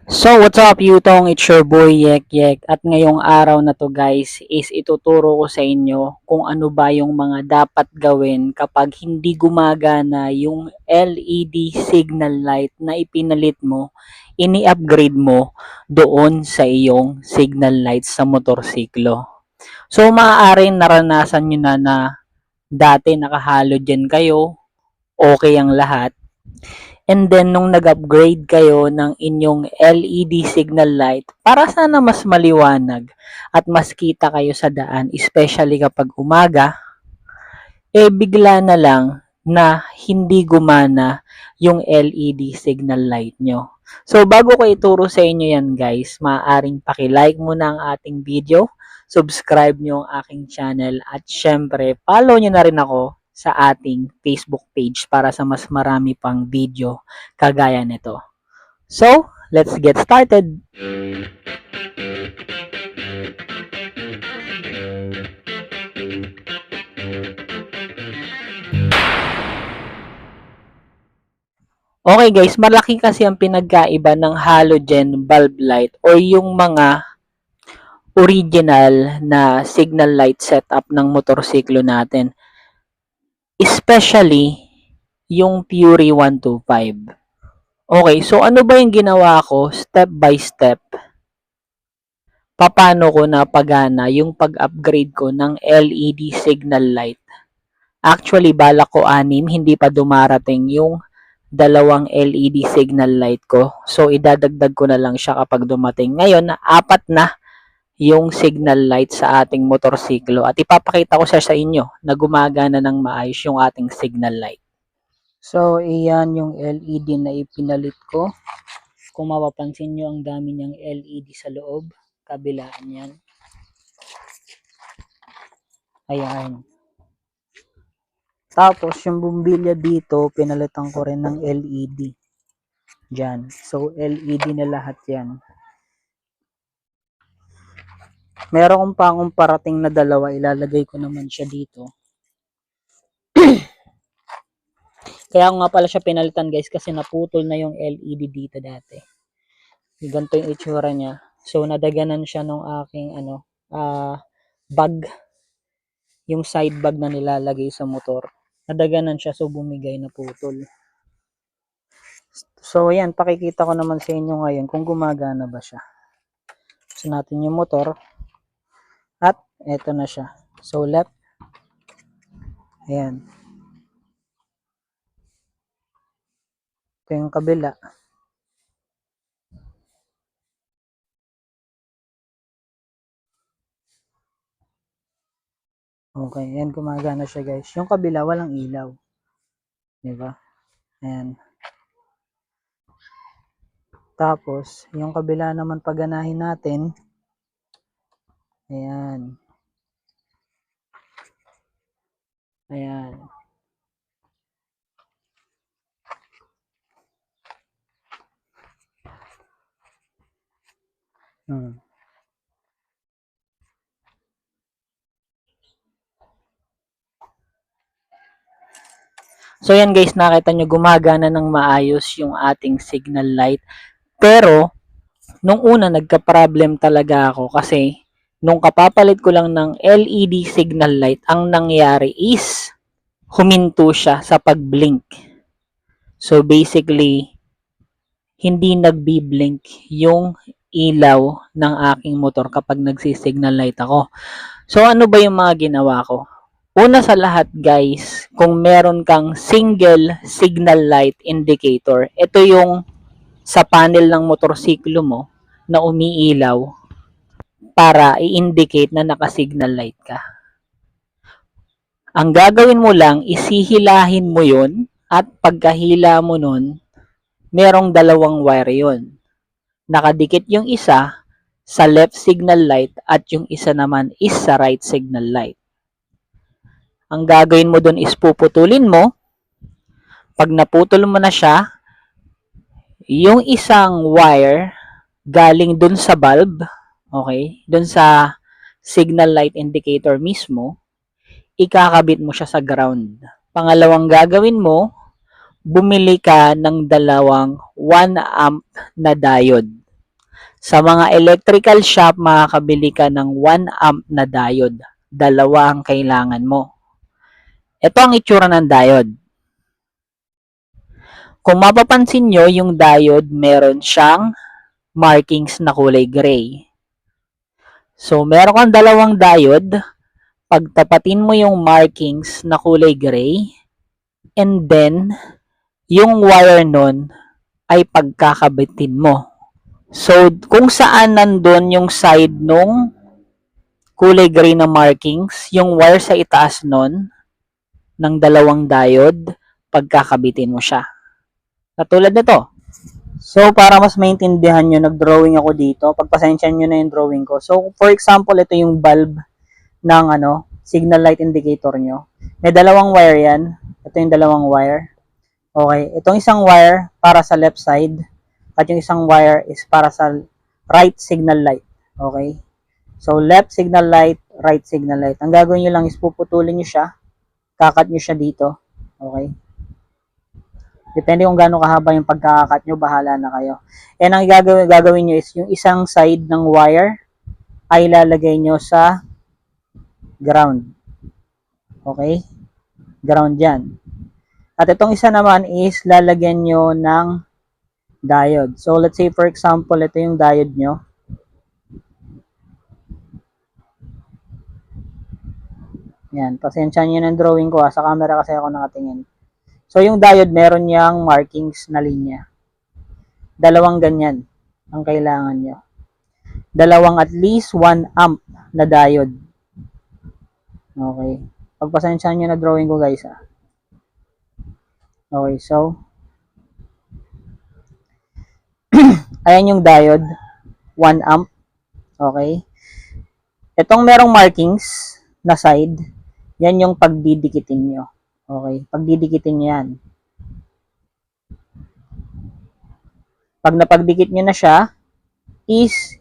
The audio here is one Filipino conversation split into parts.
So, what's up, Yutong? It's your boy, Yek Yek. At ngayong araw na to, guys, is ituturo ko sa inyo kung ano ba yung mga dapat gawin kapag hindi gumagana yung LED signal light na ipinalit mo, ini-upgrade mo doon sa iyong signal light sa motorsiklo. So, maaaring naranasan nyo na dati naka-halogen kayo, okay ang lahat. And then, nung nag-upgrade kayo ng inyong LED signal light, para sana mas maliwanag at mas kita kayo sa daan, especially kapag umaga, bigla na lang na hindi gumana yung LED signal light nyo. So, bago ko ituro sa inyo yan, guys, maaaring paki-like muna ang ating video, subscribe nyo ang aking channel, at syempre, follow nyo na rin ako sa ating Facebook page para sa mas marami pang video kagaya nito. So, let's get started! Okay guys, malaki kasi ang pinagkaiba ng halogen bulb light or yung mga original na signal light setup ng motorsiklo natin. Especially yung Fury 125. Okay, so ano ba yung ginawa ko step by step? Paano ko napagana yung pag-upgrade ko ng LED signal light? Actually, balak ko 6, hindi pa dumarating yung dalawang LED signal light ko. So, idadagdag ko na lang siya kapag dumating. Ngayon, 4 na yung signal light sa ating motorsiklo at ipapakita ko siya sa inyo na gumagana ng maayos yung ating signal light. So, iyan yung LED na ipinalit ko. Kung mapapansin nyo, ang dami niyang LED sa loob. Kabilaan yan. Ayan. Tapos, yung bumbilya dito, pinalitan ko rin ng LED. Diyan. So, LED na lahat yan. Meron pa akong parating na dalawa. Ilalagay ko naman siya dito. Kaya ako nga pala siya pinalitan, guys, kasi naputol na yung LED dito dati. Ganito yung itsura niya. So, nadaganan siya nung aking bag. Yung side bag na nilalagay sa motor. Nadaganan siya, so bumigay na putol. So, ayan, pakikita ko naman sa inyo ngayon kung gumagana ba siya. So, natin yung motor. At, eto na siya. So, left. Ayan. Ito yung kabila. Okay, ayan, gumagana siya, guys. Yung kabila, walang ilaw. Diba? Ayan. Tapos, yung kabila naman paganahin natin. Ayan. Ayan. So yan guys, nakita nyo gumagana ng maayos yung ating signal light. Pero, nung una nagka-problem talaga ako kasi nung kapapalit ko lang ng LED signal light, ang nangyari is huminto siya sa pag-blink. So basically, hindi nagbi-blink yung ilaw ng aking motor kapag nagsisignal light ako. So ano ba yung mga ginawa ko? Una sa lahat guys, kung meron kang single signal light indicator, ito yung sa panel ng motorsiklo mo na umiilaw para i-indicate na naka-signal light ka. Ang gagawin mo lang, isihilahin mo yun at pagkahila mo nun, merong dalawang wire yun. Nakadikit yung isa sa left signal light at yung isa naman is sa right signal light. Ang gagawin mo dun is puputulin mo. Pag naputol mo na siya, yung isang wire galing dun sa bulb, okay, dun sa signal light indicator mismo, ikakabit mo siya sa ground. Pangalawang gagawin mo, bumili ka ng dalawang 1 amp na diode. Sa mga electrical shop, makakabili ka ng 1 amp na diode. Dalawa ang kailangan mo. Ito ang itsura ng diode. Kung mapapansin nyo, yung diode meron siyang markings na kulay gray. So, meron kang dalawang diode. Pagtapatin mo yung markings na kulay gray, and then, yung wire nun ay pagkakabitin mo. So, kung saan nandun yung side nung kulay gray na markings, yung wire sa itaas nun, ng dalawang diode, pagkakabitin mo siya. Katulad nito. So, para mas maintindihan nyo, nag-drawing ako dito. Pagpasensyahan nyo na yung drawing ko. So, for example, ito yung bulb ng signal light indicator nyo. May dalawang wire yan. Ito yung dalawang wire. Okay. Itong isang wire para sa left side. At yung isang wire is para sa right signal light. Okay. So, left signal light, right signal light. Ang gagawin nyo lang is puputulin nyo siya. Kakat nyo siya dito. Okay. Depende kung gaano kahaba yung pagkakakat nyo, bahala na kayo. And ang gagawin nyo is yung isang side ng wire ay lalagay nyo sa ground. Okay? Ground yan. At itong isa naman is lalagyan nyo ng diode. So, let's say for example, ito yung diode nyo. Yan. Pasensya nyo ng drawing ko sa camera kasi ako nakatingin. So, yung diode, meron niyang markings na linya. Dalawang ganyan ang kailangan nyo. Dalawang at least 1 amp na diode. Okay. Pagpasensyahan nyo na drawing ko guys. Okay, so ayan yung diode. 1 amp. Okay. Itong merong markings na side, yan yung pagdidikitin nyo. Okay. Pagdidikitin nyo yan. Pag napagdikit nyo na siya, is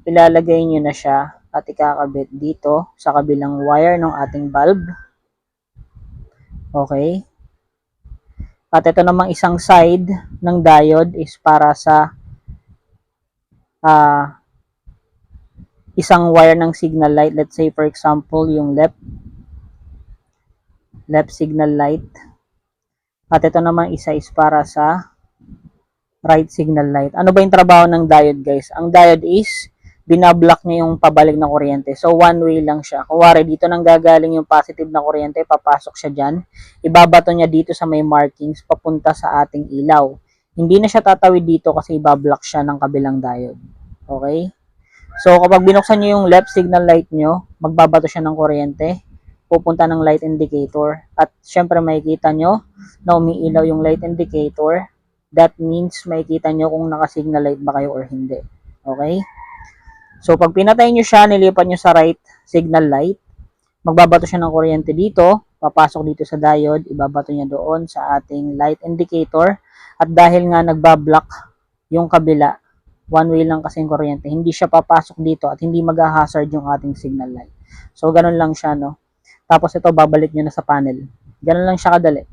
ilalagay nyo na siya at ikakabit dito sa kabilang wire ng ating bulb. Okay. At ito namang isang side ng diode is para sa isang wire ng signal light. Let's say for example, yung left signal light. At ito namang isa is para sa right signal light. Ano ba yung trabaho ng diode guys? Ang diode is binablock niya yung pabalik na kuryente. So, one way lang siya. Kuwari, dito nang gagaling yung positive na kuryente, papasok siya dyan. Ibabato niya dito sa may markings, papunta sa ating ilaw. Hindi na siya tatawid dito kasi ibablock siya ng kabilang diode. Okay? So, kapag binuksan niyo yung left signal light nyo, magbabato siya ng kuryente, pupunta ng light indicator. At syempre, makikita nyo na umiilaw yung light indicator. That means, makikita nyo kung naka-signal light ba kayo or hindi. Okay? So, pag pinatay nyo siya, nilipat nyo sa right signal light, magbabato siya ng kuryente dito, papasok dito sa diode, ibabato niya doon sa ating light indicator, at dahil nga nagbablock yung kabila, one way lang kasi yung kuryente, hindi siya papasok dito at hindi mag-hazard yung ating signal light. So, ganun lang siya, no? Tapos ito, babalik nyo na sa panel. Ganun lang siya kadali.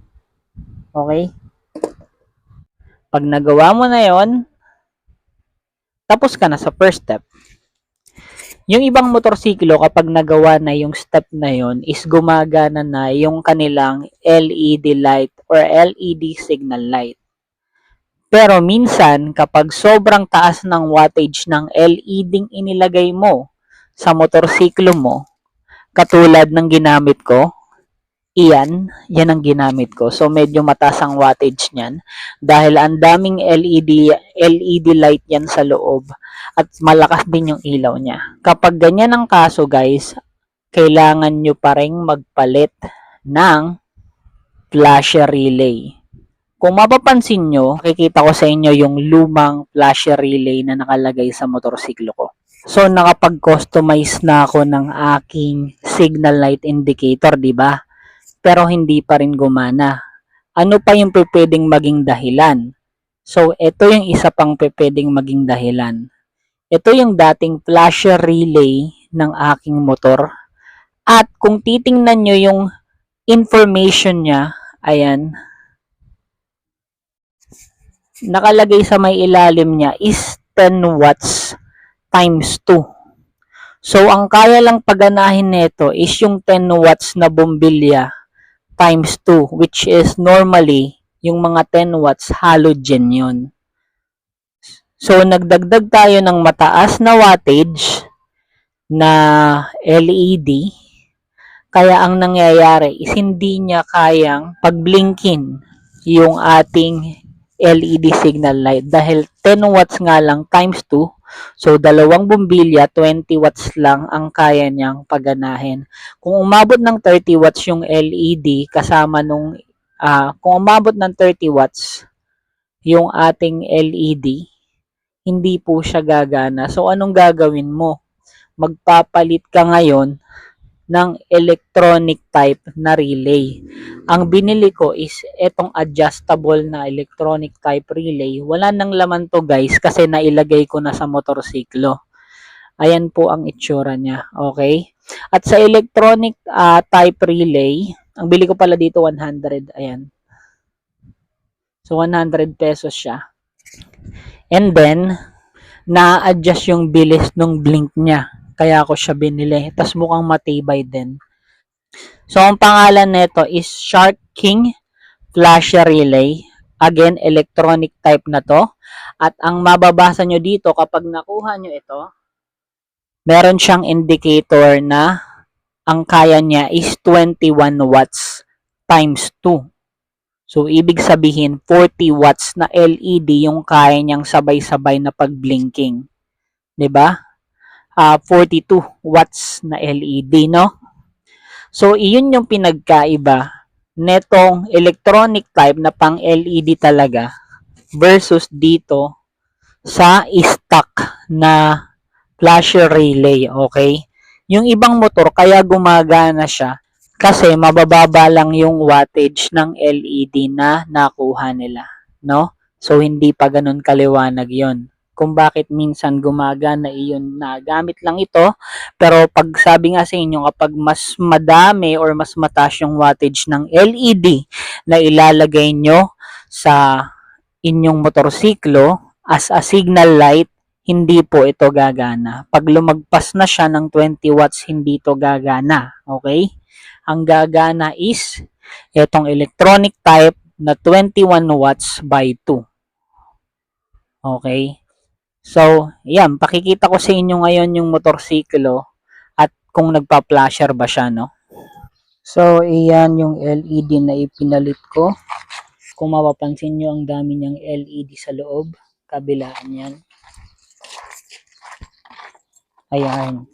Okay? Pag nagawa mo na yon, tapos ka na sa first step. Yung ibang motorsiklo, kapag nagawa na yung step na yon, is gumagana na yung kanilang LED light or LED signal light. Pero minsan, kapag sobrang taas ng wattage ng LED inilagay mo sa motorsiklo mo, katulad ng ginamit ko, yan ang ginamit ko. So, medyo mataas ang wattage niyan dahil ang daming LED light yan sa loob at malakas din yung ilaw niya. Kapag ganyan ang kaso guys, kailangan nyo pa rin magpalit ng flasher relay. Kung mapapansin nyo, makikita ko sa inyo yung lumang flasher relay na nakalagay sa motorsiklo ko. So, nakapag-customize na ako ng aking signal light indicator, di ba? Pero hindi pa rin gumana. Ano pa yung pwedeng maging dahilan? So, ito yung isa pang pwedeng maging dahilan. Ito yung dating flasher relay ng aking motor. At kung titingnan nyo yung information niya, ayan, nakalagay sa may ilalim niya is 10 watts times 2. So, ang kaya lang paganahin nito is yung 10 watts na bombilya times 2, which is normally, yung mga 10 watts halogen yun. So, nagdagdag tayo ng mataas na wattage na LED, kaya ang nangyayari is hindi niya kayang pagblinkin yung ating LED signal light dahil 10 watts nga lang times 2. So, dalawang bombilya, 20 watts lang ang kaya niyang paganahin. Kung umabot ng 30 watts yung LED kasama nung kung umabot ng 30 watts yung ating LED, hindi po siya gagana. So, anong gagawin mo? Magpapalit ka ngayon ng electronic type na relay. Ang binili ko is etong adjustable na electronic type relay. Wala nang laman to guys kasi nailagay ko na sa motorsiklo. Ayan po ang itsura niya. Okay? At sa electronic type relay, ang bili ko pala dito 100. Ayan. So 100 pesos siya. And then, na-adjust yung bilis ng blink niya. Kaya ako siya binili. Tapos mukhang matibay din. So, ang pangalan nito is Shark King Flasher Relay. Again, electronic type na to. At ang mababasa nyo dito, kapag nakuha nyo ito, meron siyang indicator na ang kaya niya is 21 watts times 2. So, ibig sabihin, 40 watts na LED yung kaya niyang sabay-sabay na pagblinking. 'Di ba? 42 watts na LED, no? So, iyon yung pinagkaiba netong electronic type na pang LED talaga versus dito sa stock na flasher relay, okay? Yung ibang motor, kaya gumagana siya kasi mabababa lang yung wattage ng LED na nakuha nila, no? So, hindi pa ganun kaliwanag yon kung bakit minsan gumagana iyon na gamit lang ito. Pero pag sabi nga sa inyo, kapag mas madami or mas mataas yung wattage ng LED na ilalagay nyo sa inyong motorsiklo as a signal light, hindi po ito gagana. Pag lumagpas na siya ng 20 watts, hindi ito gagana. Okay? Ang gagana is itong electronic type na 21 watts by 2. Okay? So, yan, pakikita ko sa inyo ngayon yung motorsiklo at kung nagpa-flasher ba siya, no? So, iyan yung LED na ipinalit ko. Kung mapapansin nyo, ang dami niyang LED sa loob. Kabilaan yan. Ayan.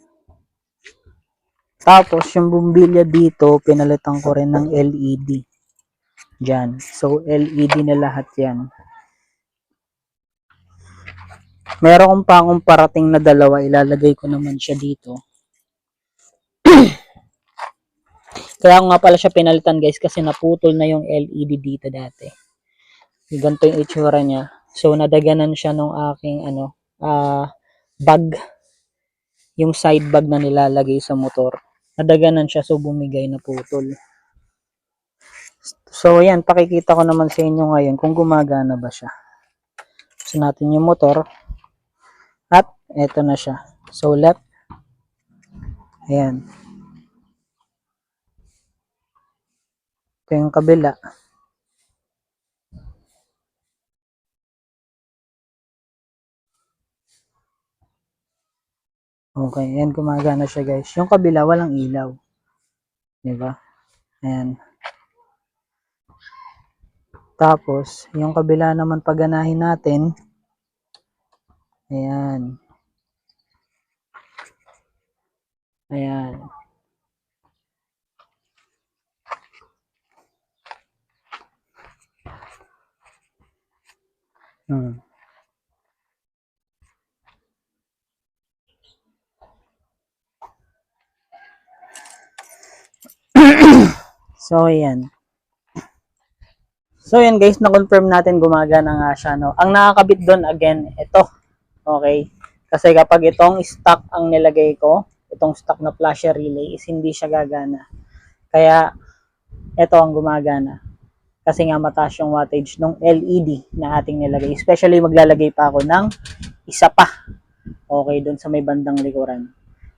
Tapos, yung bumbilya dito, pinalitan ko rin ng LED. Diyan. So, LED na lahat yan. Meron pa akong parating na dalawa, ilalagay ko naman siya dito. Kaya nga pala siya pinalitan guys kasi naputol na yung LED dito dati. Ganito yung itsura niya. So nadaganan siya nung aking bag. Yung side bag na nilalagay sa motor. Nadaganan siya so bumigay na putol. So ayan, pakikita ko naman sa inyo ngayon kung gumagana ba siya. So natin yung motor. At eto na siya. So left. Ayan. Ito yung kabila. Okay, ayan, gumagana siya guys. Yung kabila, walang ilaw. Diba? Ayan. Tapos, yung kabila naman paganahin natin. Ayan. Ayan. So, ayan. So, ayan guys, na-confirm natin gumagana nga siya, no? Ang nakakabit doon, again, ito. Okay? Kasi kapag itong stock ang nilagay ko, itong stock na flasher relay, is hindi siya gagana. Kaya, ito ang gumagana. Kasi nga mataas yung wattage ng LED na ating nilagay. Especially, maglalagay pa ako ng isa pa. Okay, doon sa may bandang likuran.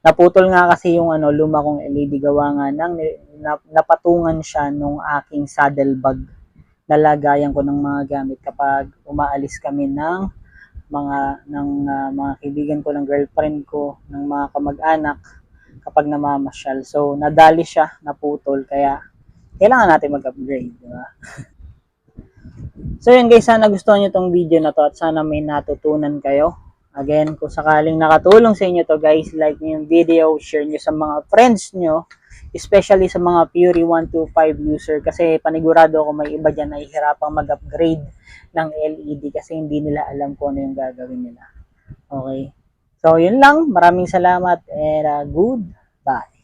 Naputol nga kasi yung luma kong LED gawa nga ng napatungan siya nung aking saddle bag. Lalagayan ko ng mga gamit kapag umaalis kami ng mga kaibigan ko, ng girlfriend ko, ng mga kamag-anak kapag namamasyal. So nadali siya, naputol, kaya kailangan natin mag-upgrade, di ba? So yun guys, sana gustuhan nyo tong video na to at sana may natutunan kayo. Again, kung sakaling nakatulong sa inyo to guys, like nyo yung video, share nyo sa mga friends nyo, especially sa mga Fury 125 user, kasi panigurado ako may iba dyan na ihirapang mag-upgrade ng LED kasi hindi nila alam kung ano yung gagawin nila. Okay. So yun lang, maraming salamat and goodbye.